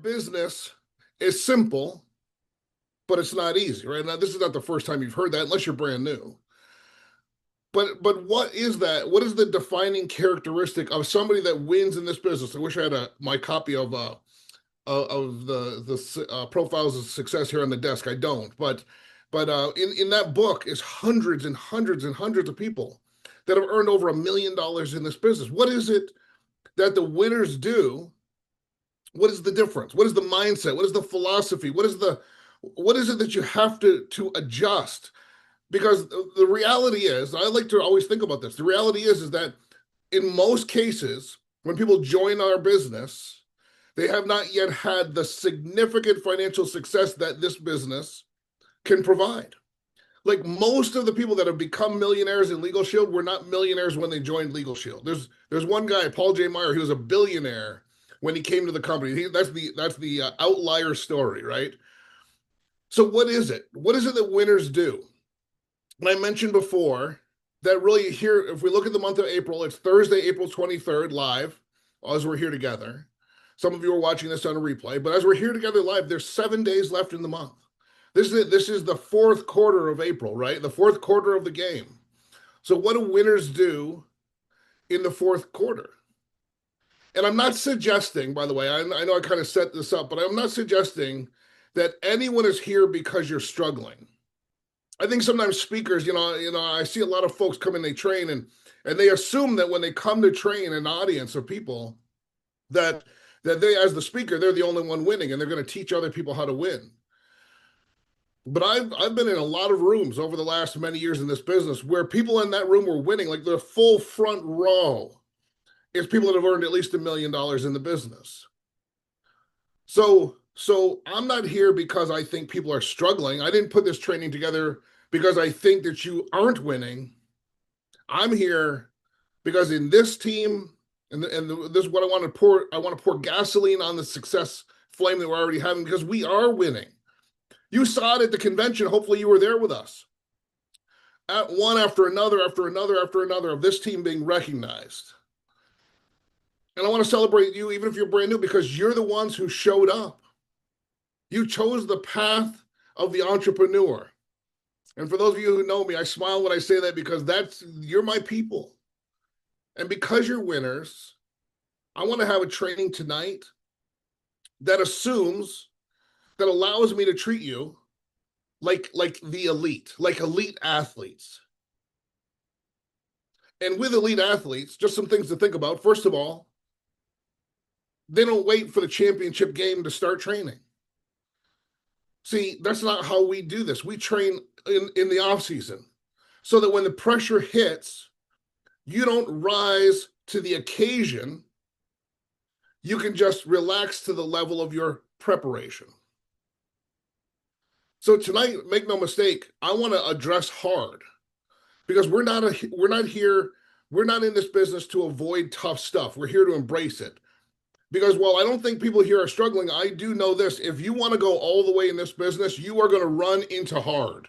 business is simple, but it's not easy, right? Now, this is not the first time you've heard that, unless you're brand new. But what is that? What is the defining characteristic of somebody that wins in this business? I wish I had my copy of the profiles of success here on the desk. I don't, but in that book is hundreds and hundreds and hundreds of people that have earned over $1 million in this business. What is it that the winners do? What is the difference? What is the mindset? What is the philosophy? What is it that you have to adjust? Because the reality is, I like to always think about this. The reality is that in most cases, when people join our business, they have not yet had the significant financial success that this business can provide. Like most of the people that have become millionaires in Legal Shield were not millionaires when they joined Legal Shield. There's one guy, Paul J. Meyer, he was a billionaire when he came to the company. That's the outlier story, right? So what is it? What is it that winners do? And I mentioned before that really here, if we look at the month of April, it's Thursday, April 23rd, live, as we're here together. Some of you are watching this on a replay, but as we're here together live, there's 7 days left in the month. This is the fourth quarter of April, right? The fourth quarter of the game. So what do winners do in the fourth quarter? And I'm not suggesting, by the way, I know I kind of set this up, but I'm not suggesting that anyone is here because you're struggling. I think sometimes speakers, I see a lot of folks come in, they train, and they assume that when they come to train an audience of people, that they, as the speaker, they're the only one winning, and they're going to teach other people how to win. But I've been in a lot of rooms over the last many years in this business where people in that room were winning, like the full front row is people that have earned at least $1 million in the business. So I'm not here because I think people are struggling. I didn't put this training together because I think that you aren't winning. I'm here because in this team, this is what I want to pour. I want to pour gasoline on the success flame that we're already having because we are winning. You saw it at the convention. Hopefully you were there with us. At one after another of this team being recognized. And I want to celebrate you, even if you're brand new, because you're the ones who showed up. You chose the path of the entrepreneur. And for those of you who know me, I smile when I say that because you're my people. And because you're winners, I want to have a training tonight that allows me to treat you like the elite, like elite athletes. And with elite athletes, just some things to think about. First of all, they don't wait for the championship game to start training. See, that's not how we do this. We train in the off season so that when the pressure hits, you don't rise to the occasion. You can just relax to the level of your preparation. So tonight, make no mistake, I want to address hard because we're not in this business to avoid tough stuff. We're here to embrace it. Because while I don't think people here are struggling, I do know this. If you want to go all the way in this business, you are going to run into hard.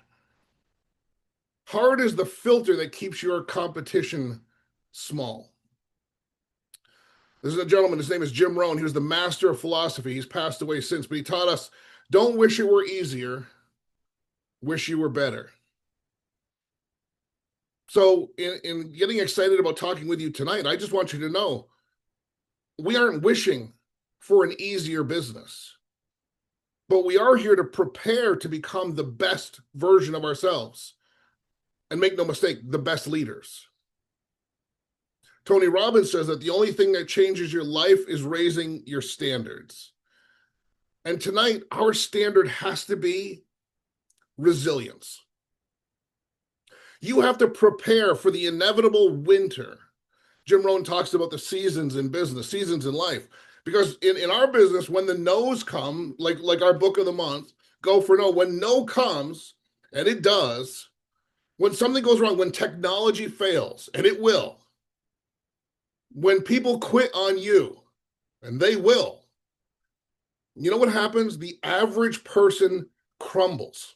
Hard is the filter that keeps your competition small. This is a gentleman, his name is Jim Rohn. He was the master of philosophy. He's passed away since, but he taught us, don't wish it were easier, wish you were better. So in getting excited about talking with you tonight, I just want you to know, we aren't wishing for an easier business, but we are here to prepare to become the best version of ourselves. And make no mistake, the best leaders. Tony Robbins says that the only thing that changes your life is raising your standards. And tonight, our standard has to be resilience. You have to prepare for the inevitable winter. Jim Rohn talks about the seasons in business, seasons in life. Because in our business, when the no's come, like our book of the month, Go for No, when no comes, and it does, when something goes wrong, when technology fails, and it will, when people quit on you, and they will, you know what happens? The average person crumbles.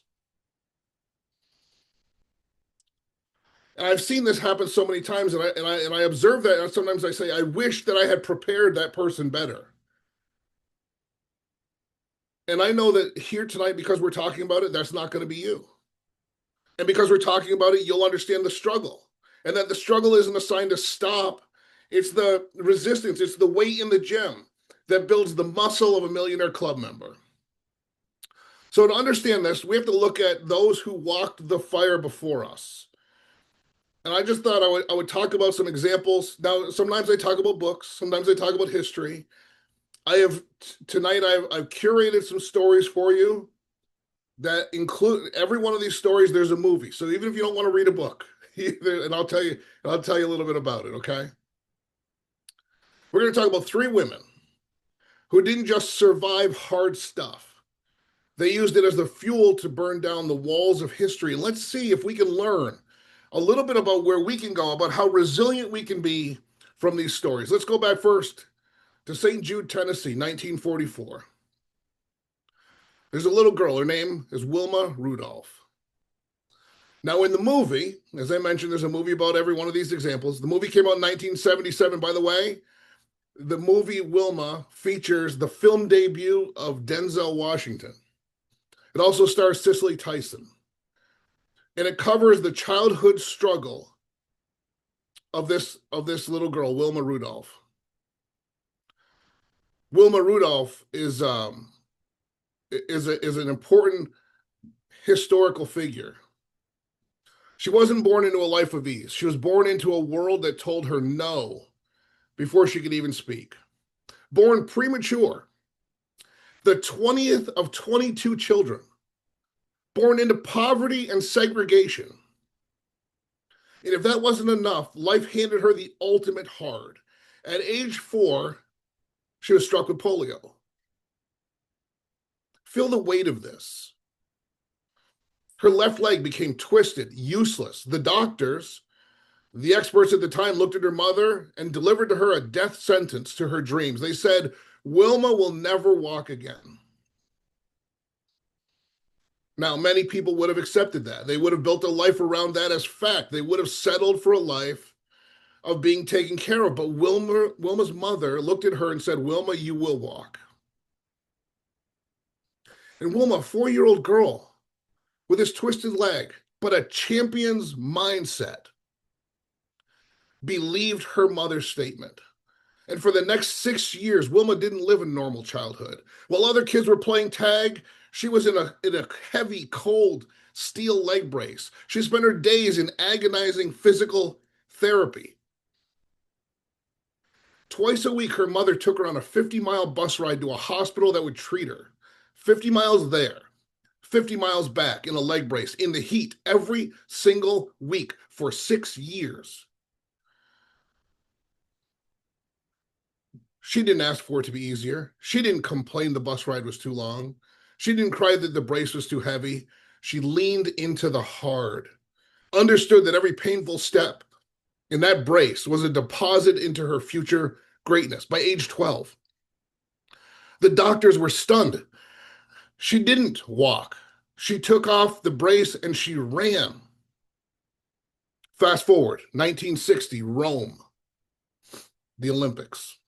And I've seen this happen so many times, and I observe that, and sometimes I say, I wish that I had prepared that person better. And I know that here tonight, because we're talking about it, that's not going to be you. And because we're talking about it, you'll understand the struggle. And that the struggle isn't a sign to stop. It's the resistance, it's the weight in the gym that builds the muscle of a Millionaire Club member. So to understand this, we have to look at those who walked the fire before us. And I just thought I would talk about some examples. Now, sometimes I talk about books, sometimes I talk about history. I have tonight I've curated some stories for you that include every one of these stories. There's a movie, so even if you don't want to read a book, and I'll tell you a little bit about it. Okay, we're going to talk about three women who didn't just survive hard stuff; they used it as the fuel to burn down the walls of history. And let's see if we can learn a little bit about where we can go, about how resilient we can be from these stories. Let's go back first to St. Jude, Tennessee, 1944. There's a little girl. Her name is Wilma Rudolph. Now, in the movie, as I mentioned, there's a movie about every one of these examples. The movie came out in 1977, by the way. The movie Wilma features the film debut of Denzel Washington. It also stars Cicely Tyson. And it covers the childhood struggle of this little girl, Wilma Rudolph. Wilma Rudolph is an important historical figure. She wasn't born into a life of ease. She was born into a world that told her no before she could even speak. Born premature, the 20th of 22 children, born into poverty and segregation. And if that wasn't enough, life handed her the ultimate hard. At age 4, she was struck with polio. Feel the weight of this. Her left leg became twisted, useless. The doctors, the experts at the time, looked at her mother and delivered to her a death sentence to her dreams. They said, Wilma will never walk again. Now, many people would have accepted that. They would have built a life around that as fact. They would have settled for a life of being taken care of. But Wilma's mother looked at her and said, Wilma, you will walk. And Wilma, a 4-year-old girl with this twisted leg, but a champion's mindset, believed her mother's statement. And for the next 6 years, Wilma didn't live a normal childhood. While other kids were playing tag, she was in a heavy, cold steel leg brace. She spent her days in agonizing physical therapy. Twice a week, her mother took her on a 50-mile bus ride to a hospital that would treat her. 50 miles there, 50 miles back in a leg brace, in the heat, every single week for 6 years. She didn't ask for it to be easier. She didn't complain the bus ride was too long. She didn't cry that the brace was too heavy. She leaned into the hard, understood that every painful step in that brace was a deposit into her future greatness. By age 12, the doctors were stunned. She didn't walk. She took off the brace and she ran. Fast forward, 1960, Rome, the Olympics.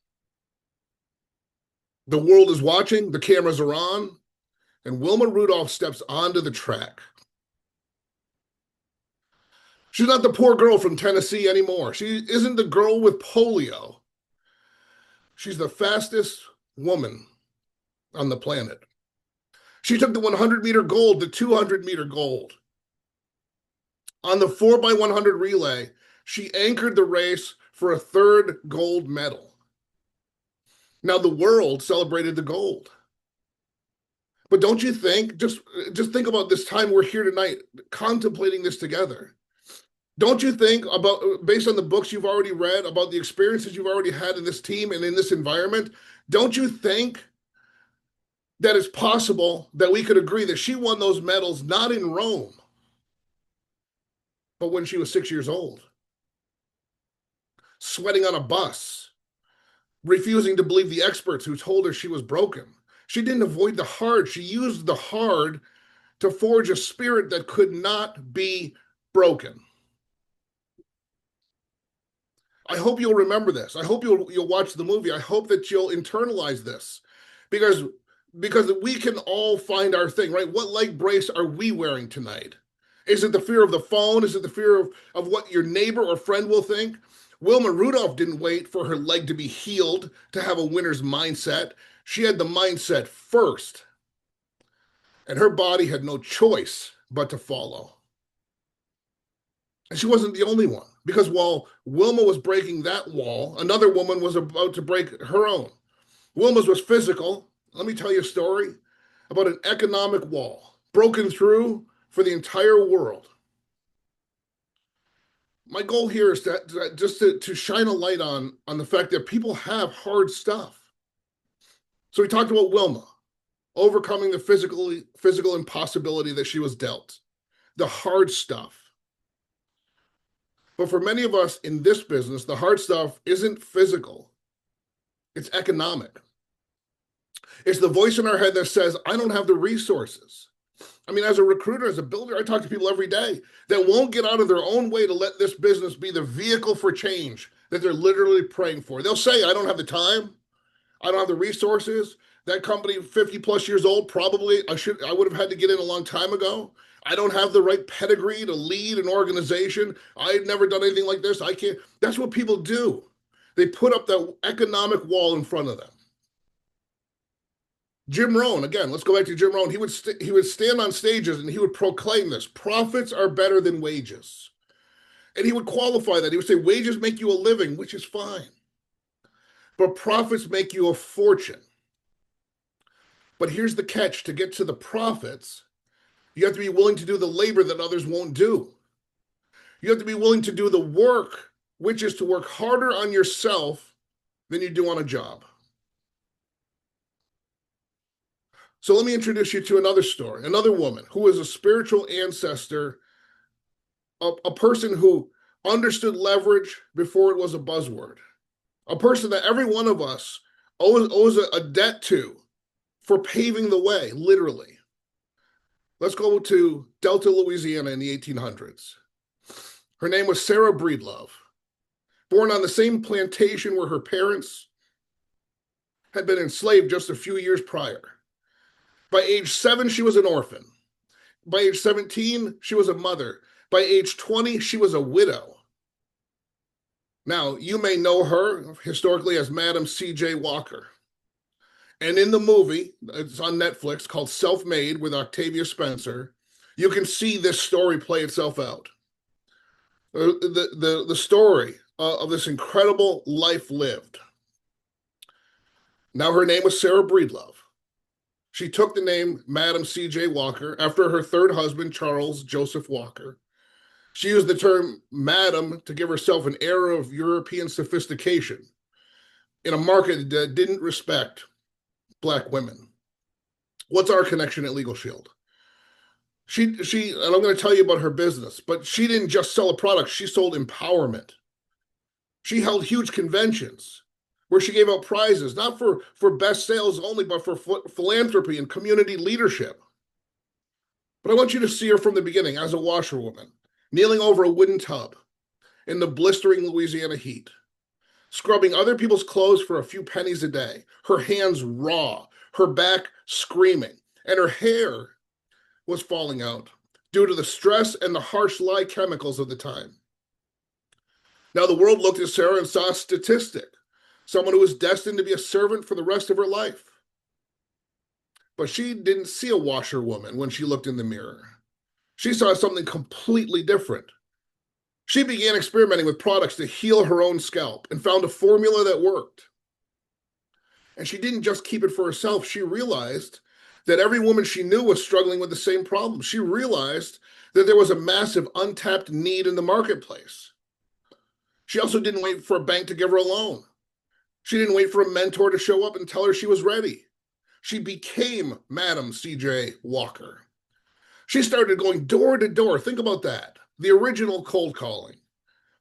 The world is watching, the cameras are on, and Wilma Rudolph steps onto the track. She's not the poor girl from Tennessee anymore. She isn't the girl with polio. She's the fastest woman on the planet. She took the 100-meter gold, the 200-meter gold. On the 4x100 relay, she anchored the race for a third gold medal. Now, the world celebrated the gold. But don't you think, just think about this time we're here tonight, contemplating this together. Don't you think about, based on the books you've already read, about the experiences you've already had in this team and in this environment, don't you think that it's possible that we could agree that she won those medals not in Rome, but when she was 6 years old, sweating on a bus, refusing to believe the experts who told her she was broken? She didn't avoid the hard. She used the hard to forge a spirit that could not be broken. I hope you'll remember this. I hope you'll watch the movie. I hope that you'll internalize this, because because we can all find our thing, right? What leg brace are we wearing tonight? Is it the fear of the phone? Is it the fear of what your neighbor or friend will think? Wilma Rudolph didn't wait for her leg to be healed to have a winner's mindset. She had the mindset first, and her body had no choice but to follow. And she wasn't the only one, because while Wilma was breaking that wall, another woman was about to break her own. Wilma's was physical. Let me tell you a story about an economic wall broken through for the entire world. My goal here is just to shine a light on the fact that people have hard stuff. So we talked about Wilma overcoming the physical impossibility that she was dealt, the hard stuff. But for many of us in this business, the hard stuff isn't physical, it's economic. It's the voice in our head that says, I don't have the resources. I mean, as a recruiter, as a builder, I talk to people every day that won't get out of their own way to let this business be the vehicle for change that they're literally praying for. They'll say, I don't have the time. I don't have the resources. That company, 50 plus years old, probably I would have had to get in a long time ago. I don't have the right pedigree to lead an organization. I've never done anything like this. I can't. That's what people do. They put up that economic wall in front of them. Jim Rohn, again, let's go back to Jim Rohn. He would stand on stages and he would proclaim this: profits are better than wages. And he would qualify that. He would say, wages make you a living, which is fine. But profits make you a fortune. But here's the catch: to get to the profits, you have to be willing to do the labor that others won't do. You have to be willing to do the work, which is to work harder on yourself than you do on a job. So let me introduce you to another story, another woman who was a spiritual ancestor, a person who understood leverage before it was a buzzword, a person that every one of us owes a debt to for paving the way, literally. Let's go to Delta, Louisiana in the 1800s. Her name was Sarah Breedlove, born on the same plantation where her parents had been enslaved just a few years prior. By age 7, she was an orphan. By age 17, she was a mother. By age 20, she was a widow. Now, you may know her historically as Madam C.J. Walker. And in the movie, it's on Netflix, called Self-Made with Octavia Spencer, you can see this story play itself out. The story of this incredible life lived. Now, her name was Sarah Breedlove. She took the name Madam C.J. Walker after her third husband, Charles Joseph Walker. She used the term Madam to give herself an air of European sophistication in a market that didn't respect Black women. What's our connection at Legal Shield? She, and I'm going to tell you about her business, but she didn't just sell a product, she sold empowerment. She held huge conventions where she gave out prizes, not for best sales only, but for philanthropy and community leadership. But I want you to see her from the beginning as a washerwoman, kneeling over a wooden tub in the blistering Louisiana heat, scrubbing other people's clothes for a few pennies a day, her hands raw, her back screaming, and her hair was falling out due to the stress and the harsh lye chemicals of the time. Now the world looked at Sarah and saw a statistic, someone who was destined to be a servant for the rest of her life. But she didn't see a washerwoman when she looked in the mirror. She saw something completely different. She began experimenting with products to heal her own scalp and found a formula that worked. And she didn't just keep it for herself. She realized that every woman she knew was struggling with the same problem. She realized that there was a massive untapped need in the marketplace. She also didn't wait for a bank to give her a loan. She didn't wait for a mentor to show up and tell her she was ready. She became Madam C.J. Walker. She started going door to door. Think about that. The original cold calling,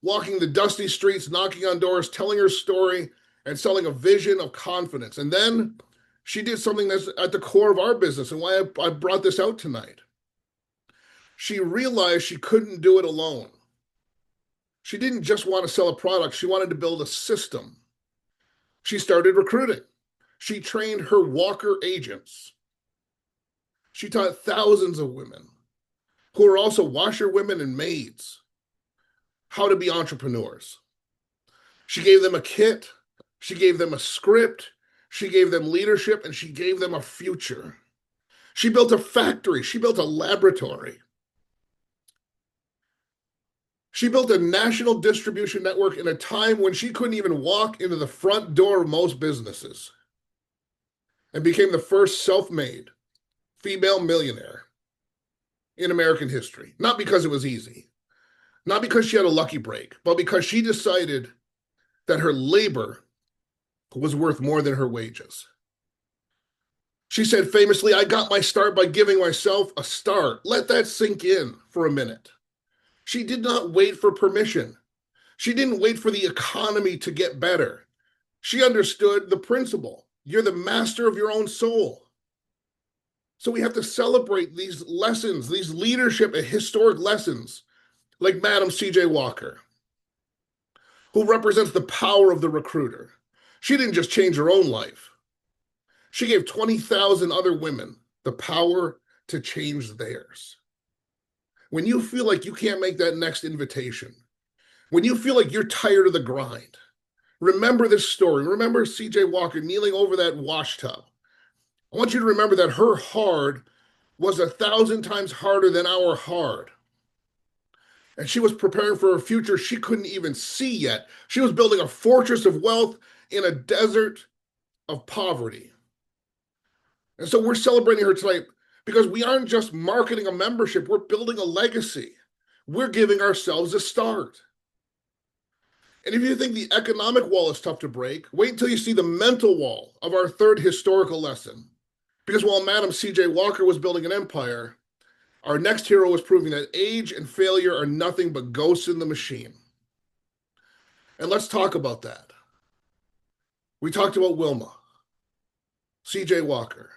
walking the dusty streets, knocking on doors, telling her story, and selling a vision of confidence. And then she did something that's at the core of our business and why I brought this out tonight. She realized she couldn't do it alone. She didn't just want to sell a product. She wanted to build a system. She started recruiting. She trained her walker agents. She taught thousands of women who are also washerwomen and maids how to be entrepreneurs. She gave them a kit, she gave them a script, she gave them leadership, and she gave them a future. She built a factory, she built a laboratory. She built a national distribution network in a time when she couldn't even walk into the front door of most businesses, and became the first self-made female millionaire in American history. Not because it was easy, not because she had a lucky break, but because she decided that her labor was worth more than her wages. She said famously, "I got my start by giving myself a start." Let that sink in for a minute. She did not wait for permission. She didn't wait for the economy to get better. She understood the principle. You're the master of your own soul. So we have to celebrate these lessons, these leadership and historic lessons, like Madam C.J. Walker, who represents the power of the recruiter. She didn't just change her own life. She gave 20,000 other women the power to change theirs. When you feel like you can't make that next invitation, when you feel like you're tired of the grind, remember this story. Remember C.J. Walker kneeling over that wash tub. I want you to remember that her hard was 1,000 times harder than our hard. And she was preparing for a future she couldn't even see yet. She was building a fortress of wealth in a desert of poverty. And so we're celebrating her tonight because we aren't just marketing a membership, we're building a legacy. We're giving ourselves a start. And if you think the economic wall is tough to break, wait until you see the mental wall of our third historical lesson. Because while Madam C.J. Walker was building an empire, our next hero was proving that age and failure are nothing but ghosts in the machine. And let's talk about that. We talked about Wilma, C.J. Walker.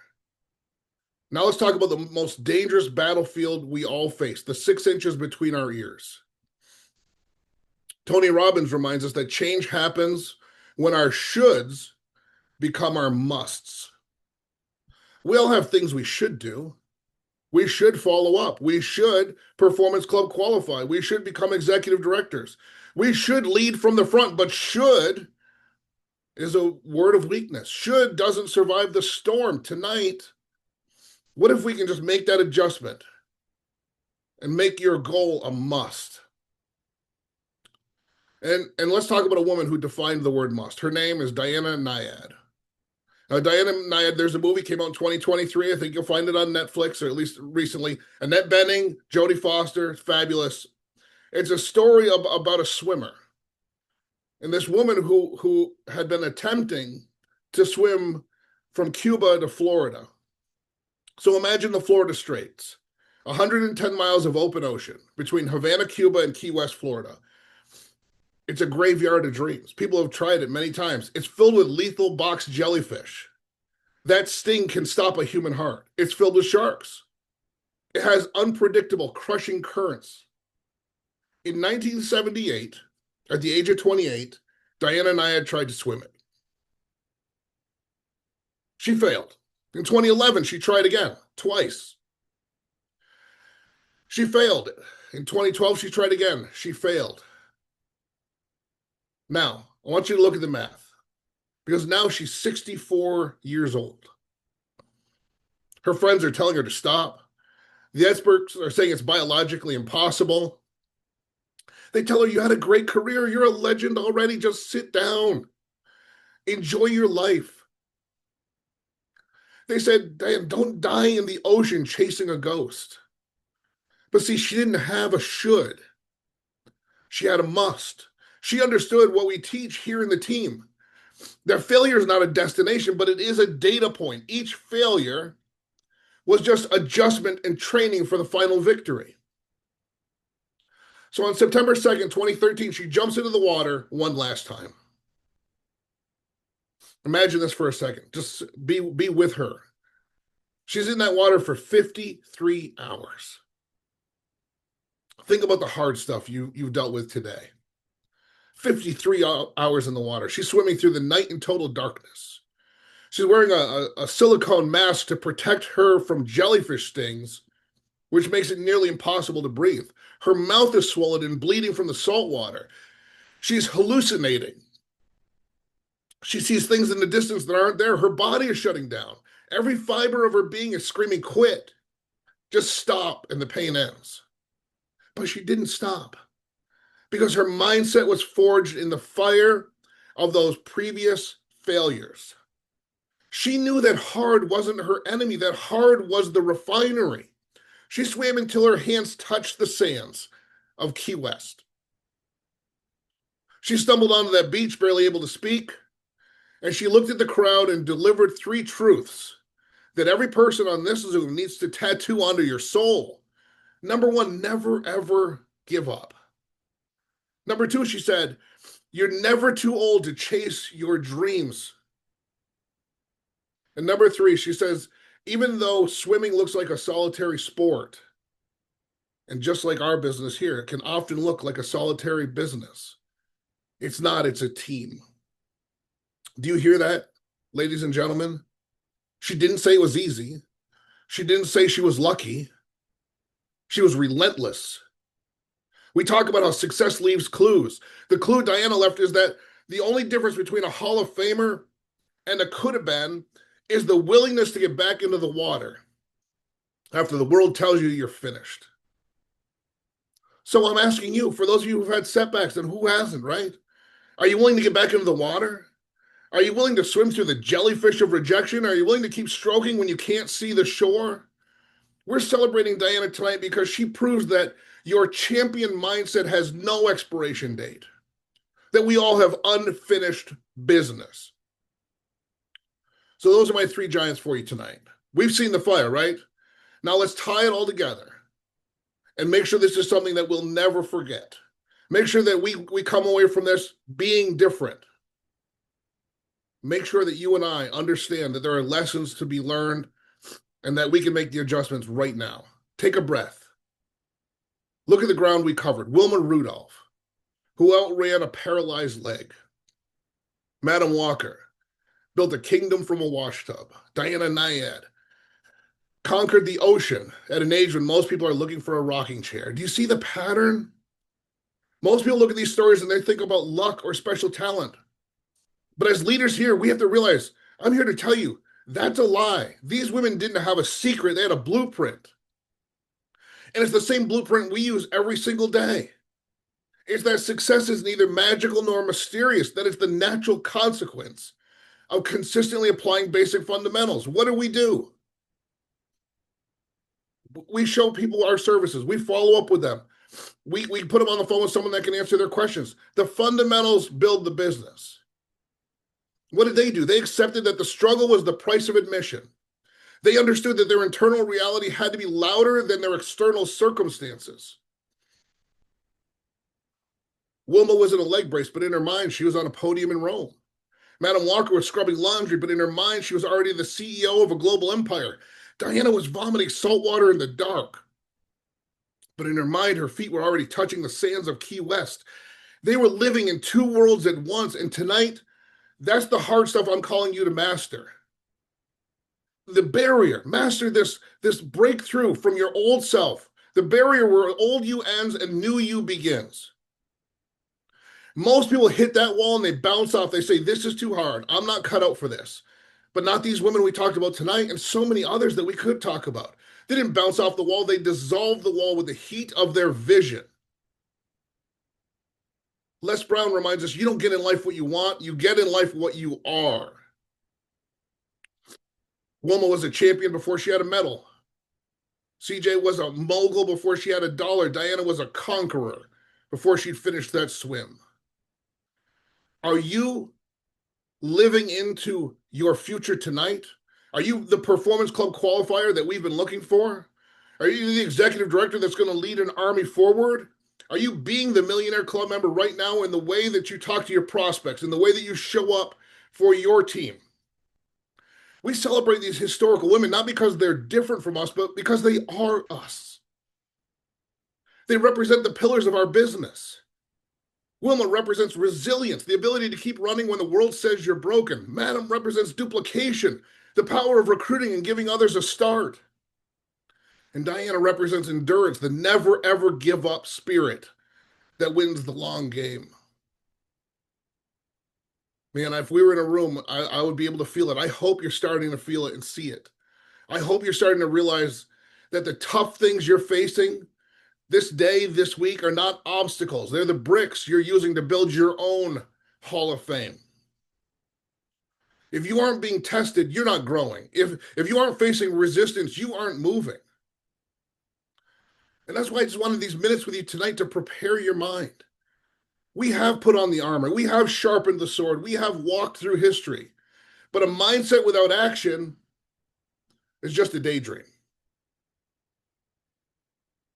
Now let's talk about the most dangerous battlefield we all face, the 6 inches between our ears. Tony Robbins reminds us that change happens when our shoulds become our musts. We all have things we should do. We should follow up. We should Performance Club qualify. We should become executive directors. We should lead from the front, but should is a word of weakness. Should doesn't survive the storm. Tonight, what if we can just make that adjustment and make your goal a must? And let's talk about a woman who defined the word must. Her name is Diana Nyad. Now, Diana Nyad, there's a movie came out in 2023. I think you'll find it on Netflix, or at least recently. Annette Bening, Jodie Foster, fabulous. It's a story about a swimmer. And this woman who had been attempting to swim from Cuba to Florida. So imagine the Florida Straits, 110 miles of open ocean between Havana, Cuba, and Key West, Florida. It's a graveyard of dreams. People have tried it many times. It's filled with lethal box jellyfish. That sting can stop a human heart. It's filled with sharks. It has unpredictable, crushing currents. In 1978, at the age of 28, Diana Nyad tried to swim it. She failed. In 2011, she tried again, twice. She failed. In 2012, she tried again. She failed. Now, I want you to look at the math, because now she's 64 years old. Her friends are telling her to stop. The experts are saying it's biologically impossible. They tell her, you had a great career. You're a legend already. Just sit down. Enjoy your life. They said, Diane, don't die in the ocean chasing a ghost. But see, she didn't have a should. She had a must. She understood what we teach here in the team. That failure is not a destination, but it is a data point. Each failure was just adjustment and training for the final victory. So on September 2nd, 2013, she jumps into the water one last time. Imagine this for a second. Just be with her. She's in that water for 53 hours. Think about the hard stuff you've dealt with today. 53 hours in the water. She's swimming through the night in total darkness. She's wearing a silicone mask to protect her from jellyfish stings, which makes it nearly impossible to breathe. Her mouth is swollen and bleeding from the salt water. She's hallucinating. She sees things in the distance that aren't there. Her body is shutting down. Every fiber of her being is screaming, quit, just stop, and the pain ends. But she didn't stop because her mindset was forged in the fire of those previous failures. She knew that hard wasn't her enemy, that hard was the refinery. She swam until her hands touched the sands of Key West. She stumbled onto that beach, barely able to speak, and she looked at the crowd and delivered three truths that every person on this Zoom needs to tattoo onto your soul. Number one, never ever give up. Number two, she said, you're never too old to chase your dreams. And number three, she says, even though swimming looks like a solitary sport, and just like our business here, it can often look like a solitary business. It's not, it's a team. Do you hear that, ladies and gentlemen? She didn't say it was easy. She didn't say she was lucky. She was relentless. We talk about how success leaves clues. The clue Diana left is that the only difference between a Hall of Famer and a could have been is the willingness to get back into the water after the world tells you you're finished. So I'm asking you, for those of you who've had setbacks, and who hasn't, right? Are you willing to get back into the water? Are you willing to swim through the jellyfish of rejection? Are you willing to keep stroking when you can't see the shore? We're celebrating Diana tonight because she proves that your champion mindset has no expiration date, that we all have unfinished business. So those are my three giants for you tonight. We've seen the fire, right? Now let's tie it all together and make sure this is something that we'll never forget. Make sure that we come away from this being different. Make sure that you and I understand that there are lessons to be learned and that we can make the adjustments right now. Take a breath. Look at the ground we covered. Wilma Rudolph, who outran a paralyzed leg. Madam Walker built a kingdom from a washtub. Diana Nyad conquered the ocean at an age when most people are looking for a rocking chair. Do you see the pattern? Most people look at these stories and they think about luck or special talent. But as leaders here, we have to realize, I'm here to tell you, that's a lie. These women didn't have a secret. They had a blueprint. And it's the same blueprint we use every single day. It's that success is neither magical nor mysterious, that it's the natural consequence of consistently applying basic fundamentals. What do? We show people our services. We follow up with them. We put them on the phone with someone that can answer their questions. The fundamentals build the business. What did they do? They accepted that the struggle was the price of admission. They understood that their internal reality had to be louder than their external circumstances. Wilma was in a leg brace, but in her mind, she was on a podium in Rome. Madam Walker was scrubbing laundry, but in her mind, she was already the CEO of a global empire. Diana was vomiting salt water in the dark, but in her mind, her feet were already touching the sands of Key West. They were living in two worlds at once, and tonight, that's the hard stuff I'm calling you to master. The barrier, master this breakthrough from your old self, the barrier where old you ends and new you begins. Most people hit that wall and they bounce off. They say, this is too hard. I'm not cut out for this. But not these women we talked about tonight and so many others that we could talk about. They didn't bounce off the wall. They dissolved the wall with the heat of their vision. Les Brown reminds us, you don't get in life what you want. You get in life what you are. Wilma was a champion before she had a medal. CJ was a mogul before she had a dollar. Diana was a conqueror before she'd finished that swim. Are you living into your future tonight? Are you the Performance Club qualifier that we've been looking for? Are you the executive director that's going to lead an army forward? Are you being the Millionaire Club member right now in the way that you talk to your prospects, in the way that you show up for your team? We celebrate these historical women not because they're different from us, but because they are us. They represent the pillars of our business. Wilma represents resilience, the ability to keep running when the world says you're broken. Madam represents duplication, the power of recruiting and giving others a start. And Diana represents endurance, the never ever give up spirit that wins the long game. Man, if we were in a room, I would be able to feel it. I hope you're starting to feel it and see it. I hope you're starting to realize that the tough things you're facing this day, this week, are not obstacles. They're the bricks you're using to build your own Hall of Fame. If you aren't being tested, you're not growing. If you aren't facing resistance, you aren't moving. And that's why I just wanted these minutes with you tonight to prepare your mind. We have put on the armor. We have sharpened the sword. We have walked through history. But a mindset without action is just a daydream.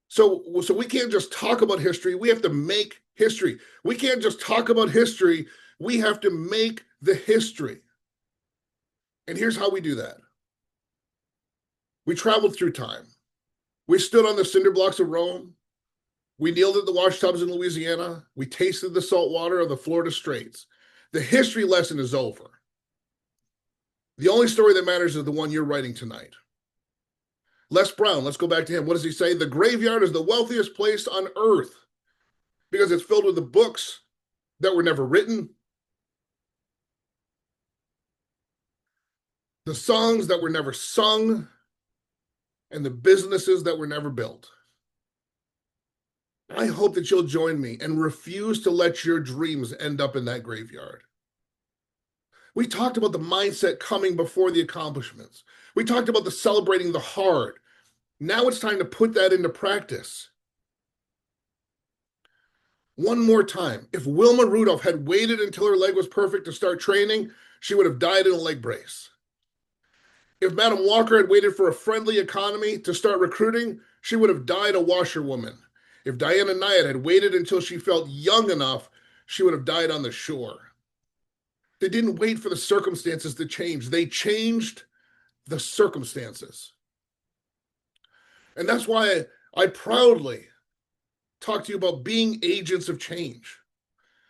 So we can't just talk about history. We have to make history. We can't just talk about history. We have to make the history. And here's how we do that. We traveled through time. We stood on the cinder blocks of Rome. We kneeled at the wash tubs in Louisiana. We tasted the salt water of the Florida Straits. The history lesson is over. The only story that matters is the one you're writing tonight. Les Brown, let's go back to him. What does he say? The graveyard is the wealthiest place on earth because it's filled with the books that were never written, the songs that were never sung, and the businesses that were never built. I hope that you'll join me and refuse to let your dreams end up in that graveyard. We talked about the mindset coming before the accomplishments. We talked about the celebrating the hard. Now it's time to put that into practice. One more time. If Wilma Rudolph had waited until her leg was perfect to start training, she would have died in a leg brace. If Madam Walker had waited for a friendly economy to start recruiting, she would have died a washerwoman. If Diana Nyad had waited until she felt young enough, she would have died on the shore. They didn't wait for the circumstances to change. They changed the circumstances. And that's why I proudly talk to you about being agents of change.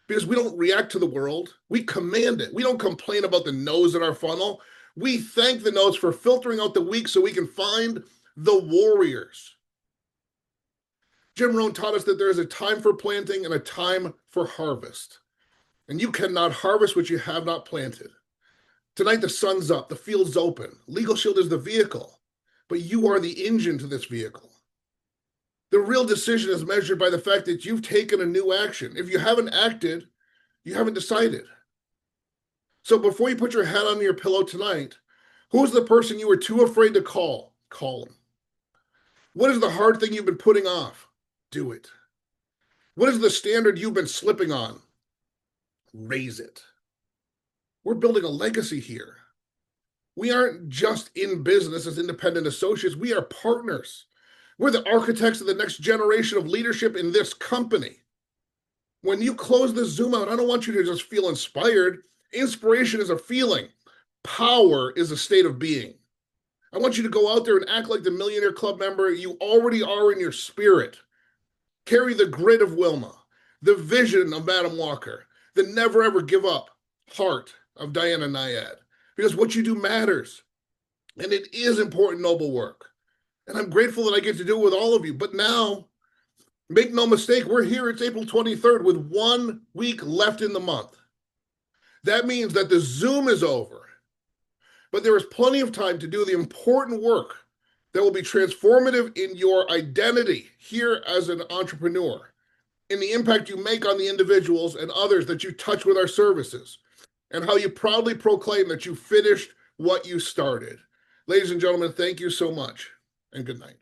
Because we don't react to the world. We command it. We don't complain about the nose in our funnel. We thank the nose for filtering out the weak so we can find the warriors. Jim Rohn taught us that there is a time for planting and a time for harvest. And you cannot harvest what you have not planted. Tonight, the sun's up, the field's open. Legal Shield is the vehicle, but you are the engine to this vehicle. The real decision is measured by the fact that you've taken a new action. If you haven't acted, you haven't decided. So before you put your head on your pillow tonight, who's the person you were too afraid to call? Call them. What is the hard thing you've been putting off? Do it. What is the standard you've been slipping on? Raise it. We're building a legacy here. We aren't just in business as independent associates. We are partners. We're the architects of the next generation of leadership in this company. When you close the Zoom out, I don't want you to just feel inspired. Inspiration is a feeling. Power is a state of being. I want you to go out there and act like the Millionaire Club member you already are in your spirit. Carry the grit of Wilma, the vision of Madam Walker, the never ever give up heart of Diana Nyad. Because what you do matters. And it is important, noble work. And I'm grateful that I get to do it with all of you. But now, make no mistake, we're here. It's April 23rd with 1 week left in the month. That means that the Zoom is over. But there is plenty of time to do the important work that will be transformative in your identity here as an entrepreneur, in the impact you make on the individuals and others that you touch with our services, and how you proudly proclaim that you finished what you started. Ladies and gentlemen, thank you so much, and good night.